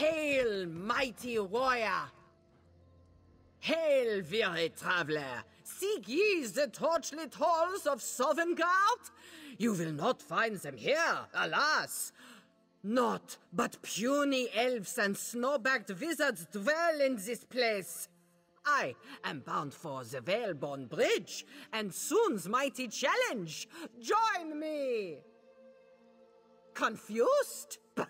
Hail, mighty warrior! Hail, weary traveler! Seek ye the torchlit halls of Sovngarde? You will not find them here, alas! Naught but puny elves and snow-backed wizards dwell in this place. I am bound for the Whalebone Bridge, and soon's mighty challenge. Join me! Confused? Bah!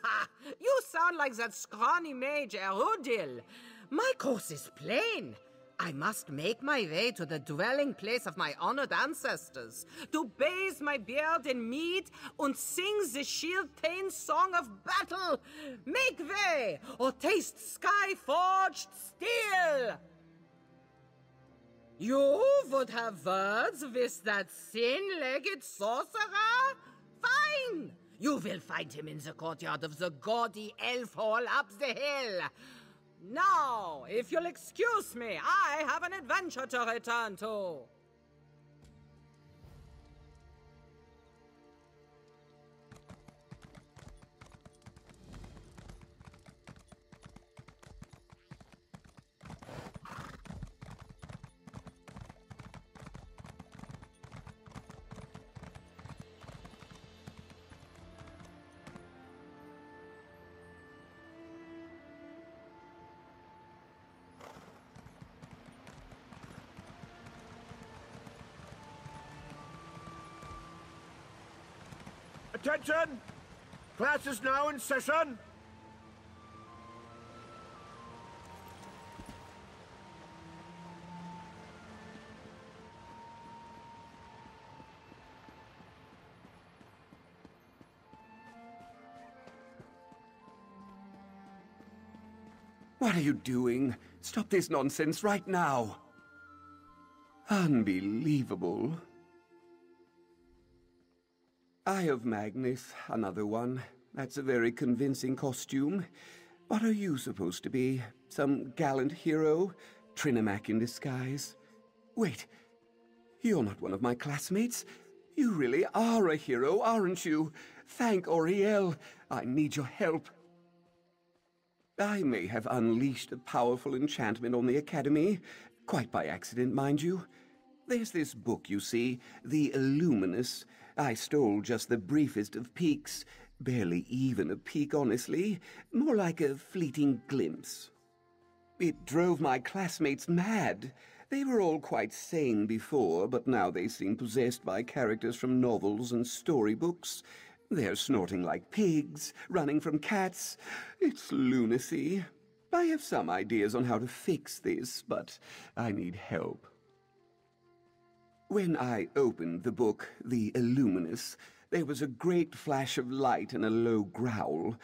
You sound like that scrawny mage Erudil. My course is plain. I must make my way to the dwelling place of my honored ancestors, to bathe my beard in mead and sing the shield-tained song of battle. Make way, or taste sky-forged steel! You would have words with that thin-legged sorcerer? Fine! You will find him in the courtyard of the gaudy elf hall up the hill. Now, if you'll excuse me, I have an adventure to return to. Attention! Class is now in session! What are you doing? Stop this nonsense right now! Unbelievable. Eye of Magnus, another one. That's a very convincing costume. What are you supposed to be? Some gallant hero? Trinimac in disguise? Wait, you're not one of my classmates. You really are a hero, aren't you? Thank Auriel. I need your help. I may have unleashed a powerful enchantment on the Academy, quite by accident, mind you. There's this book, you see, the Illuminous. I stole just the briefest of peeks. Barely even a peek, honestly. More like a fleeting glimpse. It drove my classmates mad. They were all quite sane before, but now they seem possessed by characters from novels and storybooks. They're snorting like pigs, running from cats. It's lunacy. I have some ideas on how to fix this, but I need help. When I opened the book, The Illuminous, there was a great flash of light and a low growl.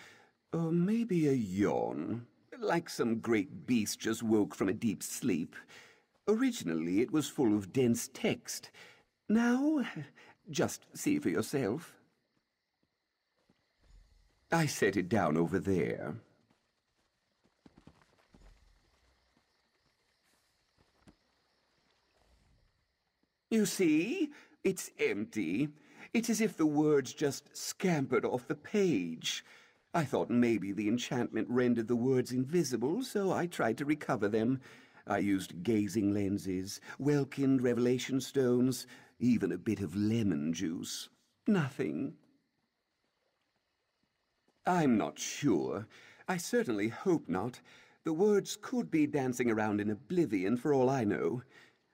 Or maybe a yawn. Like some great beast just woke from a deep sleep. Originally, it was full of dense text. Now, just see for yourself. I set it down over there. You see? It's empty. It's as if the words just scampered off the page. I thought maybe the enchantment rendered the words invisible, so I tried to recover them. I used gazing lenses, Welkind revelation stones, even a bit of lemon juice. Nothing. I'm not sure. I certainly hope not. The words could be dancing around in oblivion for all I know.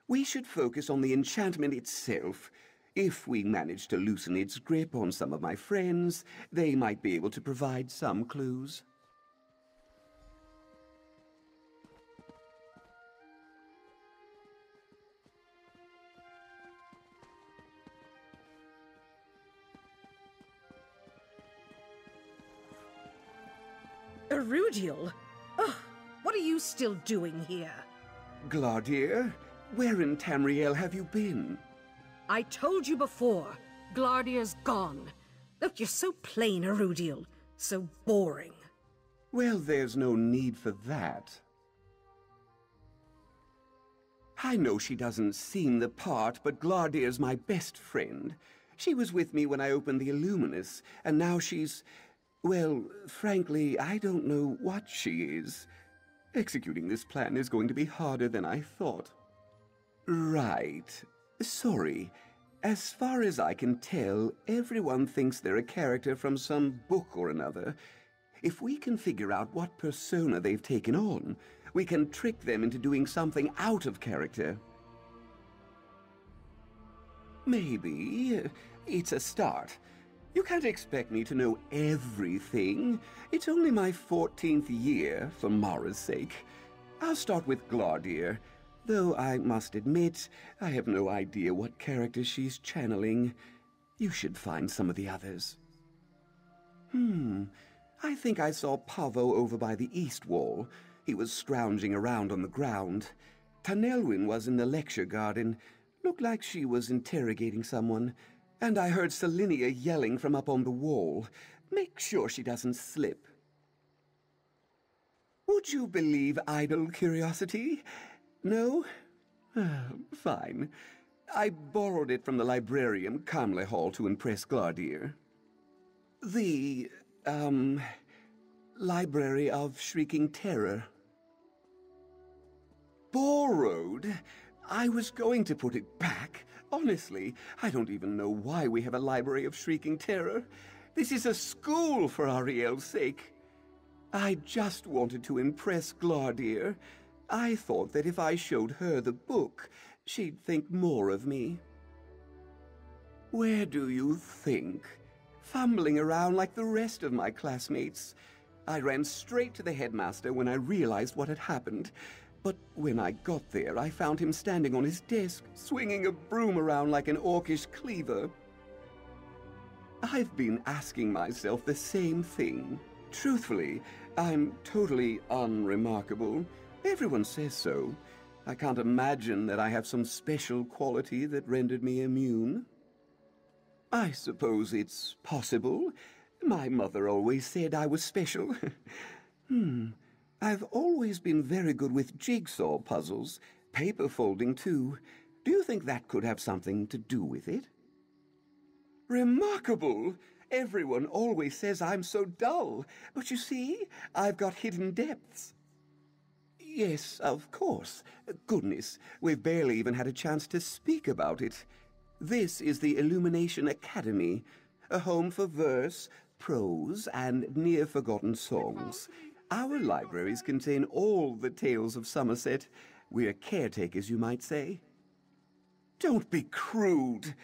We should focus on the enchantment itself. If we manage to loosen its grip on some of my friends, they might be able to provide some clues. Erudil? Ugh, what are you still doing here? Grandeur? Where in Tamriel have you been? I told you before, Glardia's gone. Look, you're so plain, Erudil. So boring. Well, there's no need for that. I know she doesn't seem the part, but Glardia's my best friend. She was with me when I opened the Illuminous, and now she's... Well, frankly, I don't know what she is. Executing this plan is going to be harder than I thought. Right. Sorry. As far as I can tell, everyone thinks they're a character from some book or another. If we can figure out what persona they've taken on, we can trick them into doing something out of character. Maybe. It's a start. You can't expect me to know everything. It's only my 14th year, for Mara's sake. I'll start with Grandeur, though I must admit, I have no idea what character she's channeling. You should find some of the others. I think I saw Pavo over by the east wall. He was scrounging around on the ground. Tanelwyn was in the lecture garden. Looked like she was interrogating someone. And I heard Selinia yelling from up on the wall. Make sure she doesn't slip. Would you believe idle curiosity? No? Fine. I borrowed it from the librarian, Camley Hall, to impress Grandeur. The, Library of Shrieking Terror. Borrowed? I was going to put it back. Honestly, I don't even know why we have a Library of Shrieking Terror. This is a school, for Ariel's sake. I just wanted to impress Grandeur. I thought that if I showed her the book, she'd think more of me. Where do you think? Fumbling around like the rest of my classmates. I ran straight to the headmaster when I realized what had happened. But when I got there, I found him standing on his desk, swinging a broom around like an orcish cleaver. I've been asking myself the same thing. Truthfully, I'm totally unremarkable. Everyone says so. I can't imagine that I have some special quality that rendered me immune. I suppose it's possible. My mother always said I was special. I've always been very good with jigsaw puzzles, paper folding too. Do you think that could have something to do with it? Remarkable! Everyone always says I'm so dull, but you see, I've got hidden depths. Yes, of course. Goodness, we've barely even had a chance to speak about it. This is the Illumination Academy, a home for verse, prose, and near-forgotten songs. Our libraries contain all the tales of Somerset. We're caretakers, you might say. Don't be crude.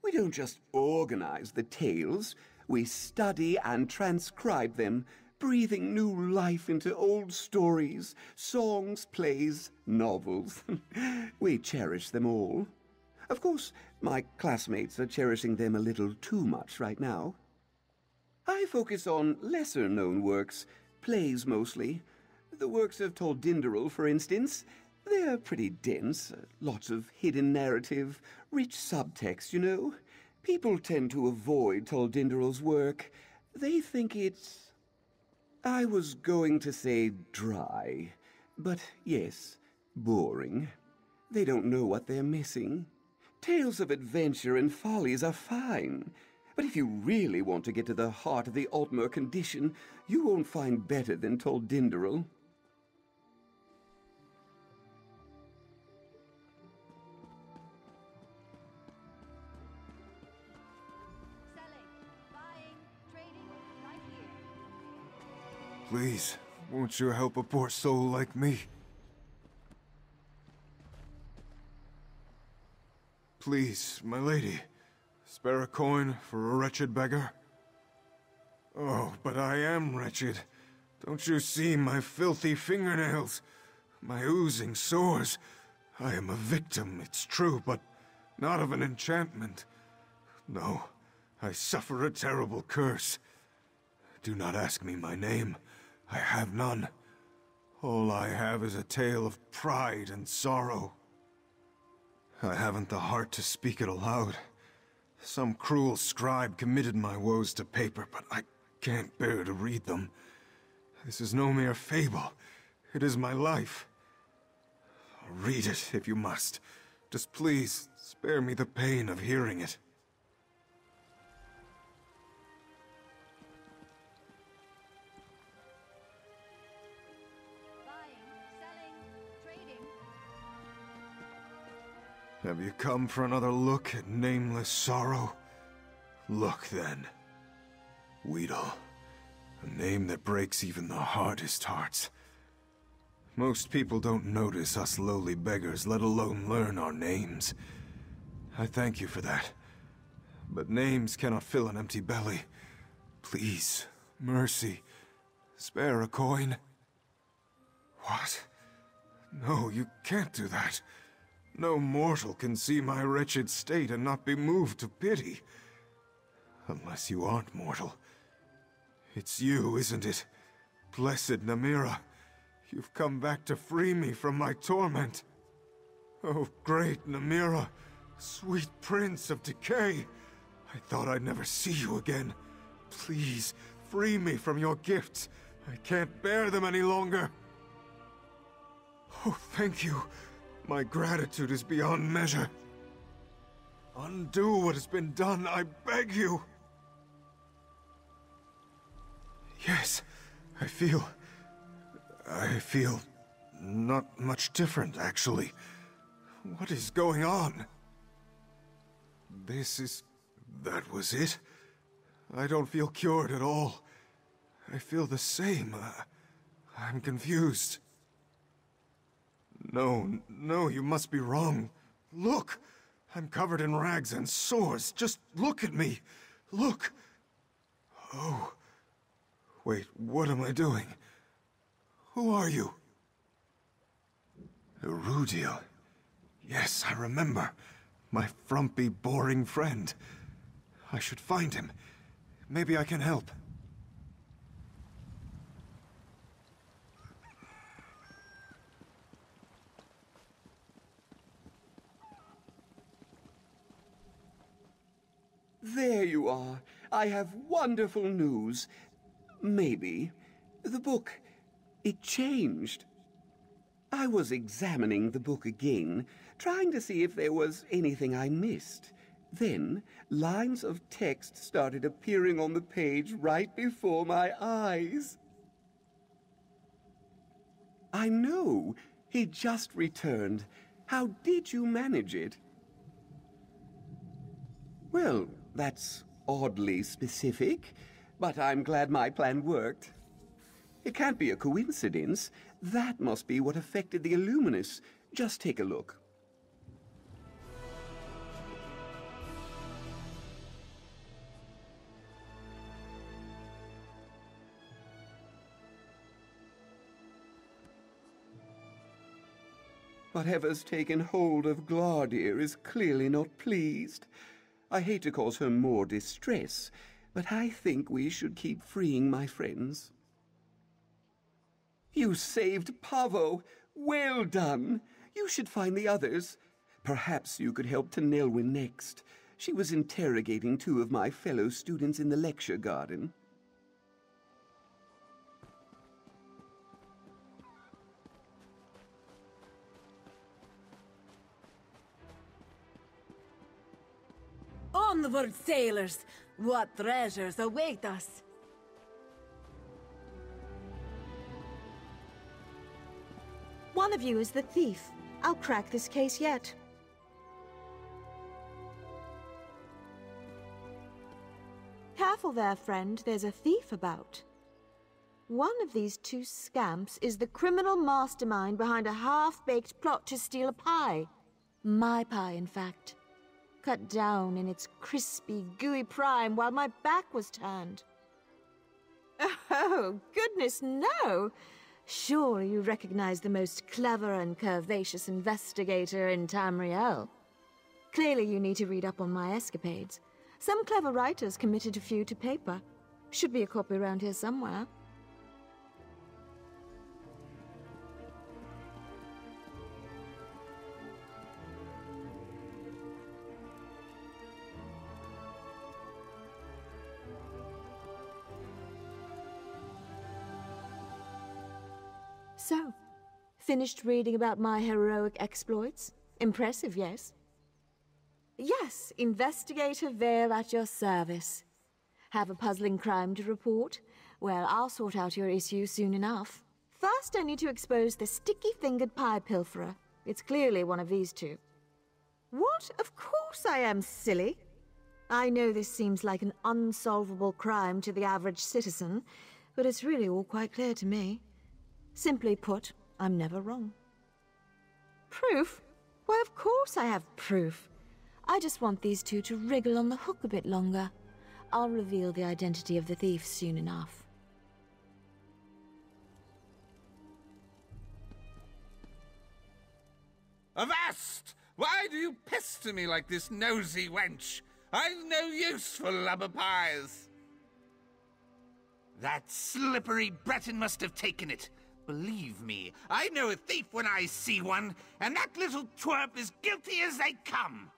We don't just organize the tales. We study and transcribe them, breathing new life into old stories, songs, plays, novels. We cherish them all. Of course, my classmates are cherishing them a little too much right now. I focus on lesser-known works, plays mostly. The works of Tol'Dinderil, for instance. They're pretty dense, lots of hidden narrative, rich subtext, you know. People tend to avoid Tol'Dinderil's work. They think it's... I was going to say dry, but yes, boring. They don't know what they're missing. Tales of adventure and follies are fine, but if you really want to get to the heart of the Altmer condition, you won't find better than Tol'Dinderil. Please, won't you help a poor soul like me? Please, my lady, spare a coin for a wretched beggar. Oh, but I am wretched. Don't you see my filthy fingernails? My oozing sores? I am a victim, it's true, but not of an enchantment. No, I suffer a terrible curse. Do not ask me my name. I have none. All I have is a tale of pride and sorrow. I haven't the heart to speak it aloud. Some cruel scribe committed my woes to paper, but I can't bear to read them. This is no mere fable. It is my life. Read it if you must. Just please, spare me the pain of hearing it. Have you come for another look at nameless sorrow? Look then. Weedle. A name that breaks even the hardest hearts. Most people don't notice us lowly beggars, let alone learn our names. I thank you for that. But names cannot fill an empty belly. Please, mercy, spare a coin. What? No, you can't do that. No mortal can see my wretched state and not be moved to pity. Unless you aren't mortal. It's you, isn't it? Blessed Namira. You've come back to free me from my torment. Oh, great Namira, sweet prince of decay. I thought I'd never see you again. Please, free me from your gifts. I can't bear them any longer. Oh, thank you. My gratitude is beyond measure. Undo what has been done, I beg you. Yes, I feel not much different, actually. What is going on? That was it? I don't feel cured at all. I feel the same. I'm confused. No, you must be wrong. Look! I'm covered in rags and sores. Just look at me. Look! Oh. Wait, what am I doing? Who are you? Erudiel. Yes, I remember. My frumpy, boring friend. I should find him. Maybe I can help. There you are. I have wonderful news. Maybe. The book, it changed. I was examining the book again, trying to see if there was anything I missed. Then, lines of text started appearing on the page right before my eyes. I know. He just returned. How did you manage it? Well, that's oddly specific, but I'm glad my plan worked. It can't be a coincidence. That must be what affected the Illuminus. Just take a look. Whatever's taken hold of Grandeur is clearly not pleased. I hate to cause her more distress, but I think we should keep freeing my friends. You saved Pavo! Well done! You should find the others. Perhaps you could help Tenelwyn next. She was interrogating 2 of my fellow students in the lecture garden. Onward, sailors! What treasures await us! One of you is the thief. I'll crack this case yet. Careful there, friend. There's a thief about. One of these 2 scamps is the criminal mastermind behind a half-baked plot to steal a pie. My pie, in fact. Cut down in its crispy, gooey prime while my back was turned. Oh, goodness, no! Surely you recognize the most clever and curvaceous investigator in Tamriel. Clearly you need to read up on my escapades. Some clever writers committed a few to paper. Should be a copy around here somewhere. So, finished reading about my heroic exploits? Impressive, yes? Yes, Investigator Vale at your service. Have a puzzling crime to report? Well, I'll sort out your issue soon enough. First, I need to expose the sticky-fingered pie pilferer. It's clearly one of these 2. What? Of course I am, silly. I know this seems like an unsolvable crime to the average citizen, but it's really all quite clear to me. Simply put, I'm never wrong. Proof? Why, of course I have proof. I just want these two to wriggle on the hook a bit longer. I'll reveal the identity of the thief soon enough. Avast! Why do you pester me like this nosy wench? I've no use for lubber pies. That slippery Breton must have taken it. Believe me, I know a thief when I see one, and that little twerp is guilty as they come.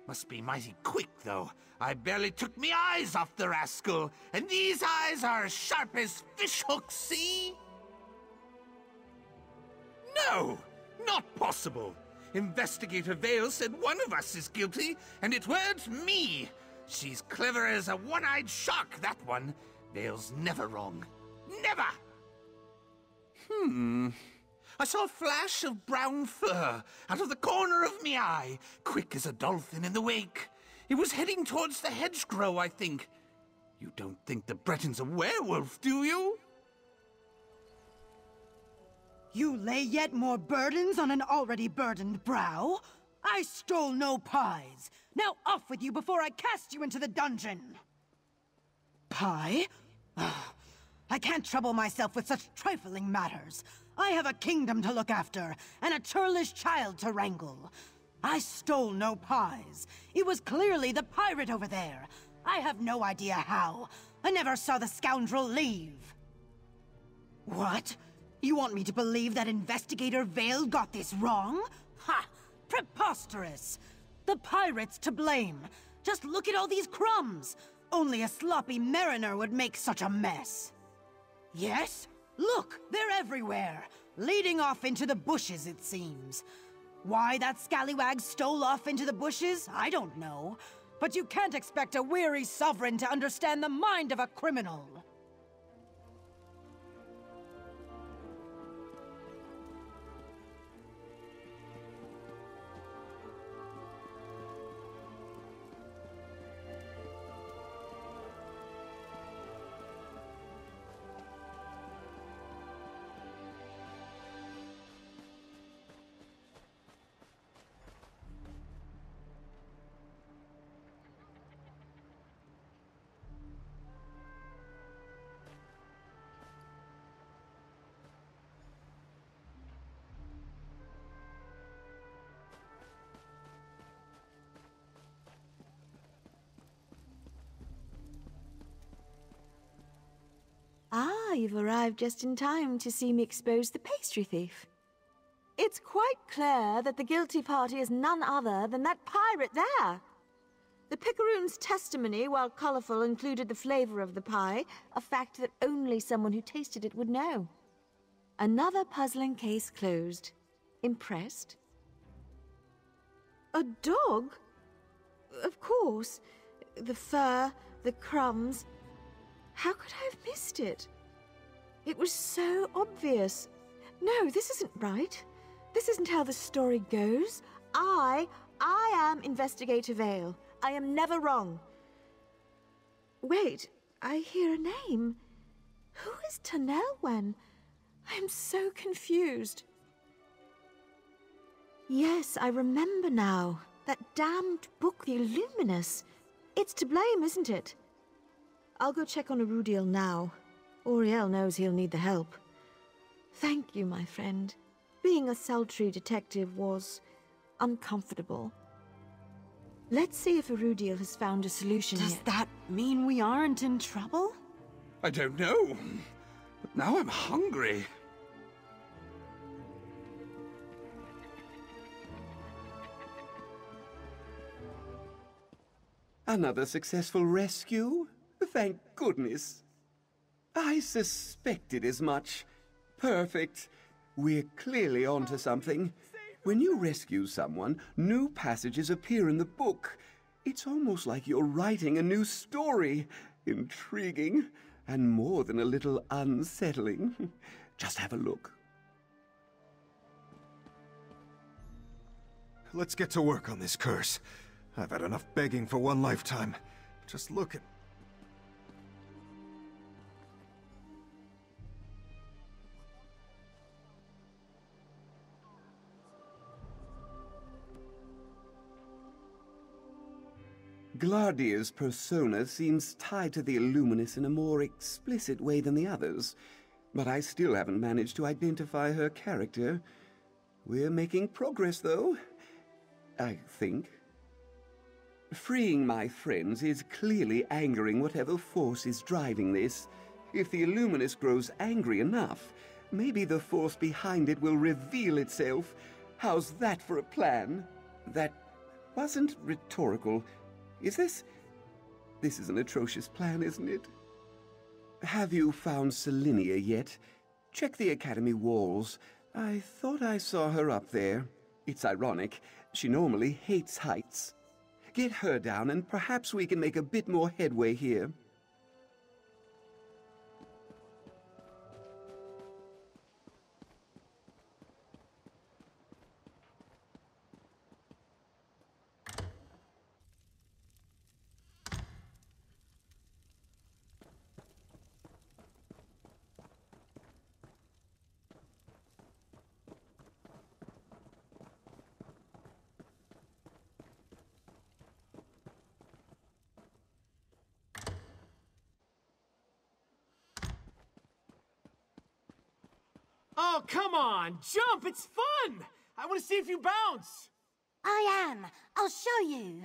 Must be mighty quick, though. I barely took me eyes off the rascal, and these eyes are as sharp as fish hooks, see? No, not possible. Investigator Vale said one of us is guilty, and it weren't me. She's clever as a one-eyed shark, that one. Vale's never wrong. Never! I saw a flash of brown fur out of the corner of me eye, quick as a dolphin in the wake. It was heading towards the hedgerow, I think. You don't think the Breton's a werewolf, do you? You lay yet more burdens on an already burdened brow? I stole no pies. Now off with you before I cast you into the dungeon. Pie? I can't trouble myself with such trifling matters. I have a kingdom to look after, and a churlish child to wrangle. I stole no pies. It was clearly the pirate over there. I have no idea how. I never saw the scoundrel leave. What? You want me to believe that Investigator Vale got this wrong? Ha! Preposterous! The pirate's to blame. Just look at all these crumbs. Only a sloppy mariner would make such a mess. Yes? Look, they're everywhere. Leading off into the bushes, it seems. Why that scallywag stole off into the bushes, I don't know. But you can't expect a weary sovereign to understand the mind of a criminal. Ah, you've arrived just in time to see me expose the pastry thief. It's quite clear that the guilty party is none other than that pirate there. The picaroon's testimony, while colourful, included the flavour of the pie, a fact that only someone who tasted it would know. Another puzzling case closed. Impressed? A dog? Of course. The fur, the crumbs. How could I have missed it? It was so obvious. No, this isn't right. This isn't how the story goes. I am Investigator Vale. I am never wrong. Wait, I hear a name. Who is Tanelwen? I am so confused. Yes, I remember now. That damned book, The Illuminous. It's to blame, isn't it? I'll go check on Arudiel now. Auriel knows he'll need the help. Thank you, my friend. Being a sultry detective was uncomfortable. Let's see if Arudiel has found a solution yet. Does that mean we aren't in trouble? I don't know, but now I'm hungry. Another successful rescue? Thank goodness. I suspected as much. Perfect. We're clearly onto something. When you rescue someone, new passages appear in the book. It's almost like you're writing a new story. Intriguing, and more than a little unsettling. Just have a look. Let's get to work on this curse. I've had enough begging for one lifetime. Just look at... Glardia's persona seems tied to the Illuminous in a more explicit way than the others, but I still haven't managed to identify her character. We're making progress, though, I think. Freeing my friends is clearly angering whatever force is driving this. If the Illuminous grows angry enough, maybe the force behind it will reveal itself. How's that for a plan? That wasn't rhetorical. Is this... This is an atrocious plan, isn't it? Have you found Selenia yet? Check the Academy walls. I thought I saw her up there. It's ironic. She normally hates heights. Get her down and perhaps we can make a bit more headway here. Oh, come on! Jump! It's fun! I want to see if you bounce! I am. I'll show you.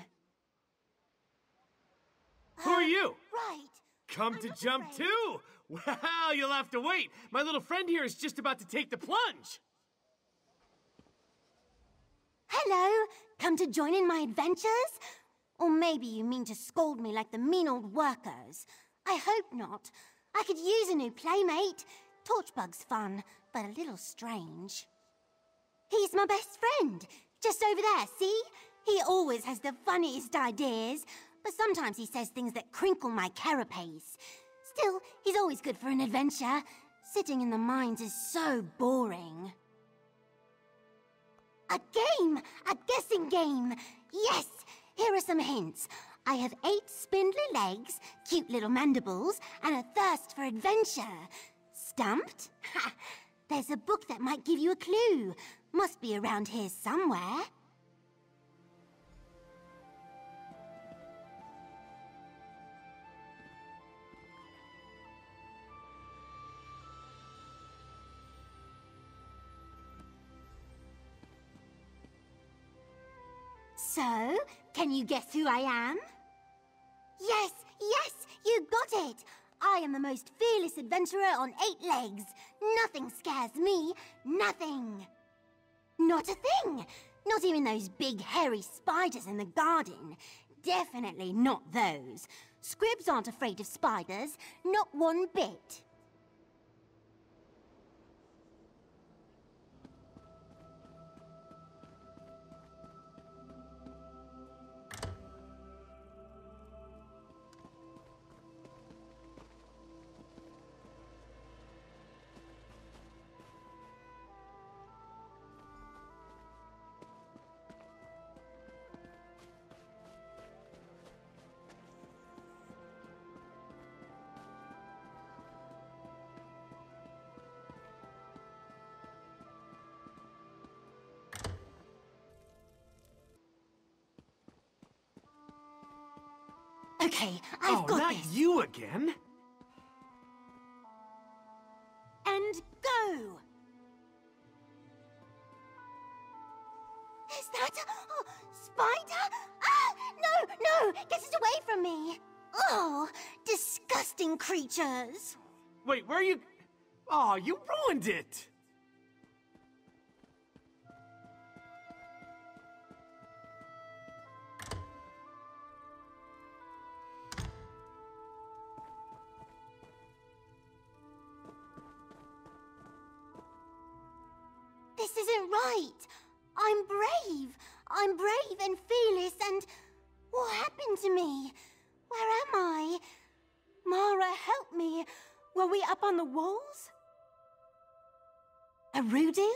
Who are you? Right. Come to jump too? Well, you'll have to wait. My little friend here is just about to take the plunge. Hello. Come to join in my adventures? Or maybe you mean to scold me like the mean old workers. I hope not. I could use a new playmate. Torchbug's fun, but a little strange. He's my best friend. Just over there, see? He always has the funniest ideas, but sometimes he says things that crinkle my carapace. Still, he's always good for an adventure. Sitting in the mines is so boring. A game! A guessing game! Yes! Here are some hints. I have 8 spindly legs, cute little mandibles, and a thirst for adventure. Stumped? Ha! There's a book that might give you a clue. Must be around here somewhere. So, can you guess who I am? Yes, yes, you got it! I am the most fearless adventurer on 8 legs. Nothing scares me. Nothing. Not a thing. Not even those big hairy spiders in the garden. Definitely not those. Scribs aren't afraid of spiders. Not one bit. Okay, I've got not this. You again? And go! Is that a spider? Ah! No, no! Get it away from me! Oh, disgusting creatures! Wait, where are you? Oh, you ruined it! This isn't right. I'm brave. I'm brave and fearless and... What happened to me? Where am I? Mara, help me. Were we up on the walls? A Rudil?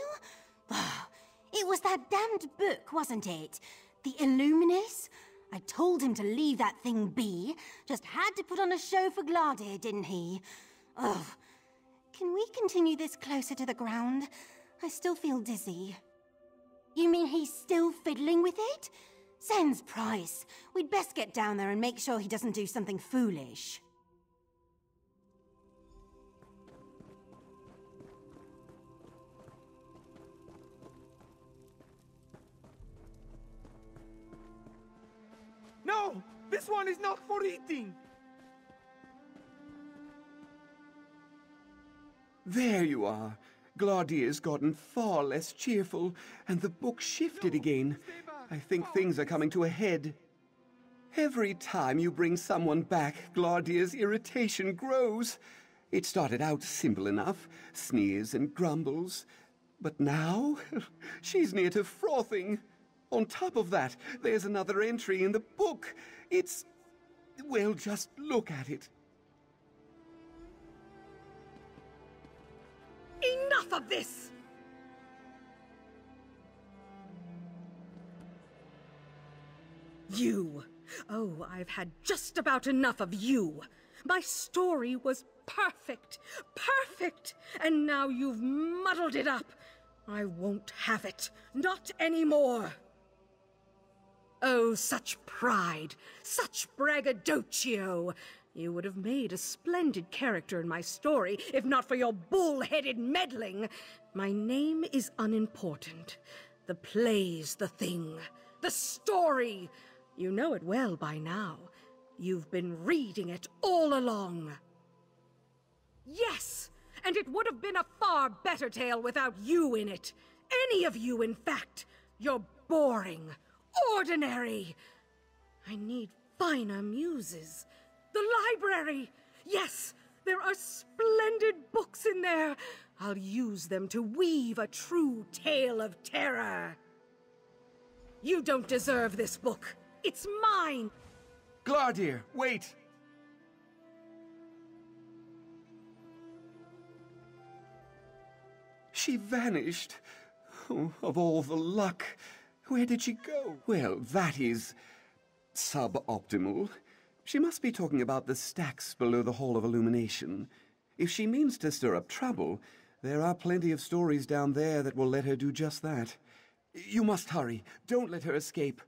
It was that damned book, wasn't it? The Illuminus? I told him to leave that thing be. Just had to put on a show for Grandeur, didn't he? Ugh. Can we continue this closer to the ground? I still feel dizzy. You mean he's still fiddling with it? Sans price. We'd best get down there and make sure he doesn't do something foolish. No! This one is not for eating! There you are. Glardeur's gotten far less cheerful, and the book shifted again. I think things are coming to a head. Every time you bring someone back, Glardeur's irritation grows. It started out simple enough, sneers and grumbles. But now, she's near to frothing. On top of that, there's another entry in the book. It's... well, just look at it. Enough of this! You. Oh, I've had just about enough of you. My story was perfect. Perfect! And now you've muddled it up. I won't have it. Not anymore. Oh, such pride. Such braggadocio. You would have made a splendid character in my story, if not for your bull-headed meddling. My name is unimportant. The play's the thing. The story. You know it well by now. You've been reading it all along. Yes, and it would have been a far better tale without you in it. Any of you, in fact. You're boring. Ordinary. I need finer muses. The library! Yes, there are splendid books in there. I'll use them to weave a true tale of terror. You don't deserve this book. It's mine. Grandeur, wait! She vanished. Oh, of all the luck. Where did she go? Well, that is... suboptimal. She must be talking about the stacks below the Hall of Illumination. If she means to stir up trouble, there are plenty of stories down there that will let her do just that. You must hurry. Don't let her escape.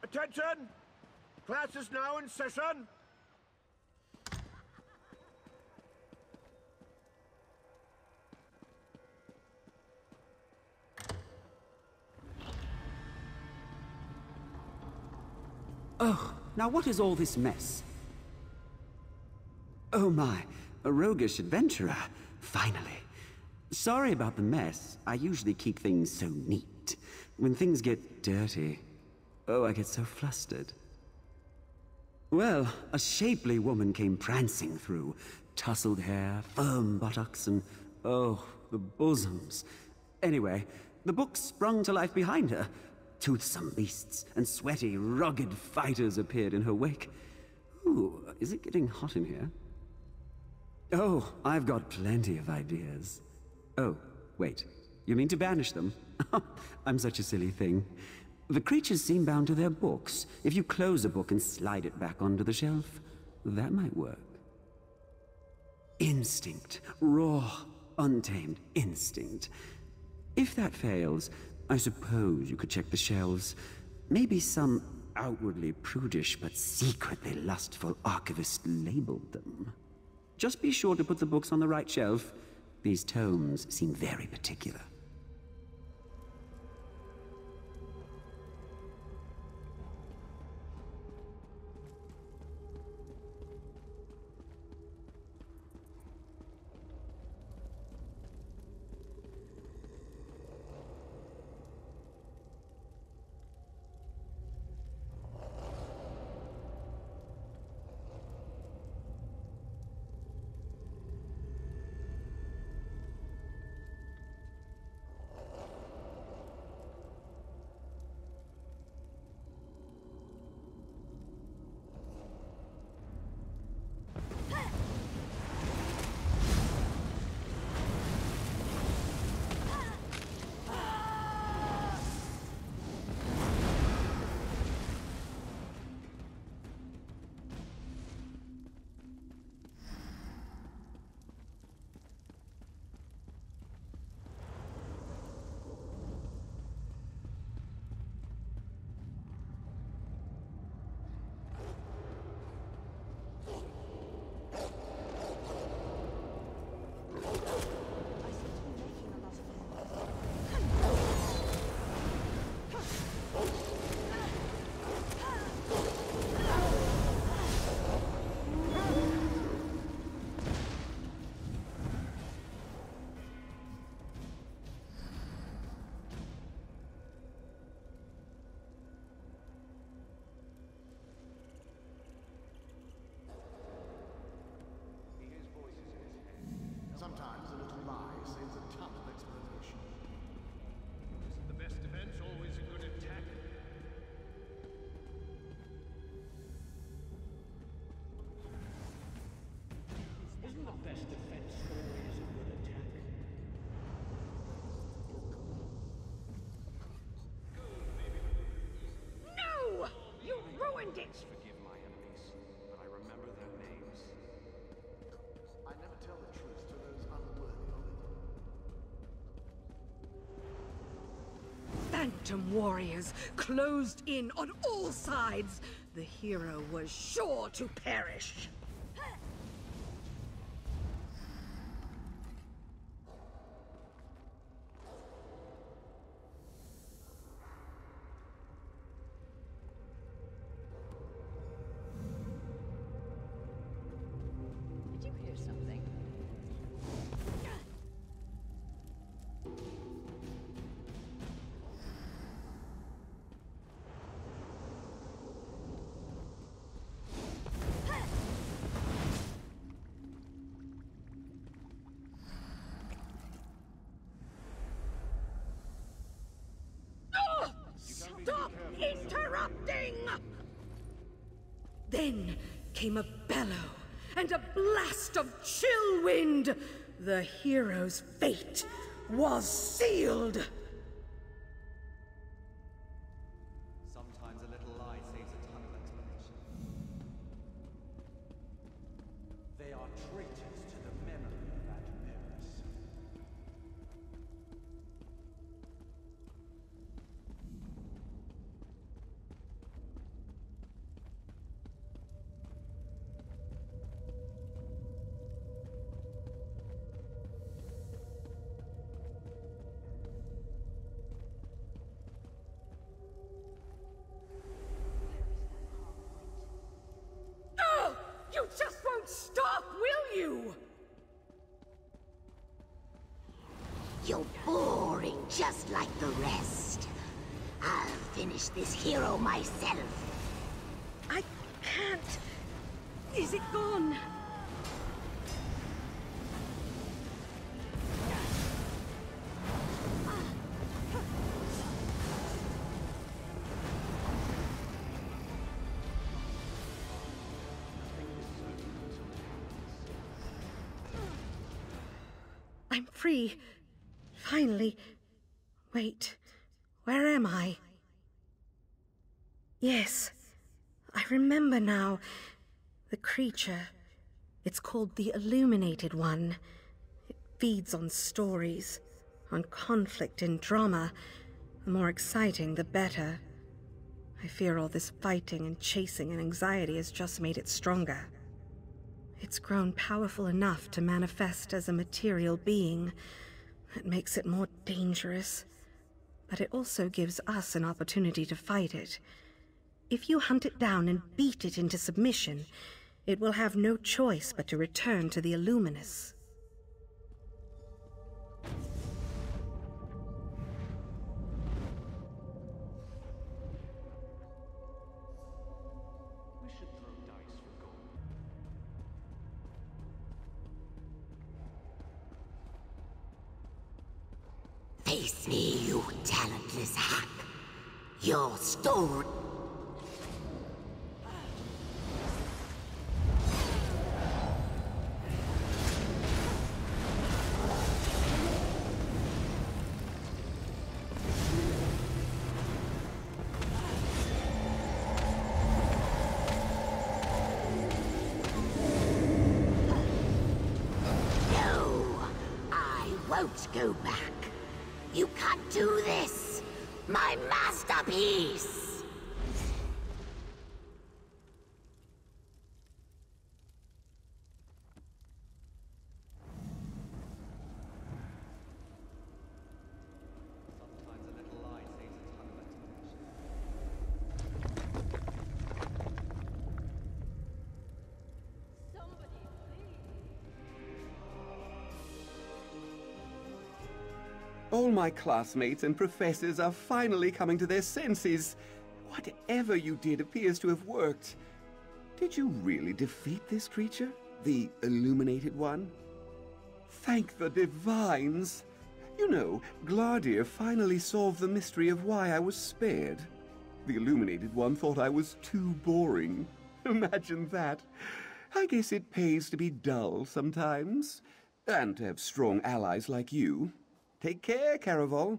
Attention! Class is now in session. Oh, now what is all this mess? Oh my, a roguish adventurer. Finally. Sorry about the mess. I usually keep things so neat. When things get dirty, oh, I get so flustered. Well, a shapely woman came prancing through. Tousled hair, firm buttocks, and oh, the bosoms. Anyway, the book sprung to life behind her. Toothsome beasts and sweaty, rugged fighters appeared in her wake. Ooh, is it getting hot in here? Oh, I've got plenty of ideas. Oh, wait. You mean to banish them? I'm such a silly thing. The creatures seem bound to their books. If you close a book and slide it back onto the shelf, that might work. Instinct. Raw, untamed instinct. If that fails, I suppose you could check the shelves. Maybe some outwardly prudish but secretly lustful archivist labeled them. Just be sure to put the books on the right shelf. These tomes seem very particular. phantom warriors closed in on all sides, the hero was sure to perish. Did you hear something? Stop interrupting! Then came a bellow and a blast of chill wind. The hero's fate was sealed. Sometimes a little lie saves a ton of explanation. They are traitors to the memory of that Paris. Oh, you just won't stop, will you? You're boring just like the rest. I'll finish this hero myself. I can't. Is it gone? I'm free. Finally. Wait. Where am I? Yes. I remember now. The creature. It's called the Illuminated One. It feeds on stories, on conflict and drama. The more exciting, the better. I fear all this fighting and chasing and anxiety has just made it stronger. It's grown powerful enough to manifest as a material being. That makes it more dangerous. But it also gives us an opportunity to fight it. If you hunt it down and beat it into submission, it will have no choice but to return to the Illuminous. We should throw dice for gold. Face me, you talentless hack. Your story... won't go back. You can't do this. My masterpiece. Sometimes a little lie saves a ton of explanation. Somebody, All my classmates and professors are finally coming to their senses. Whatever you did appears to have worked. Did you really defeat this creature? The Illuminated One? Thank the divines! You know, Grandeur finally solved the mystery of why I was spared. The Illuminated One thought I was too boring. Imagine that. I guess it pays to be dull sometimes. And to have strong allies like you. Take care, Caraval.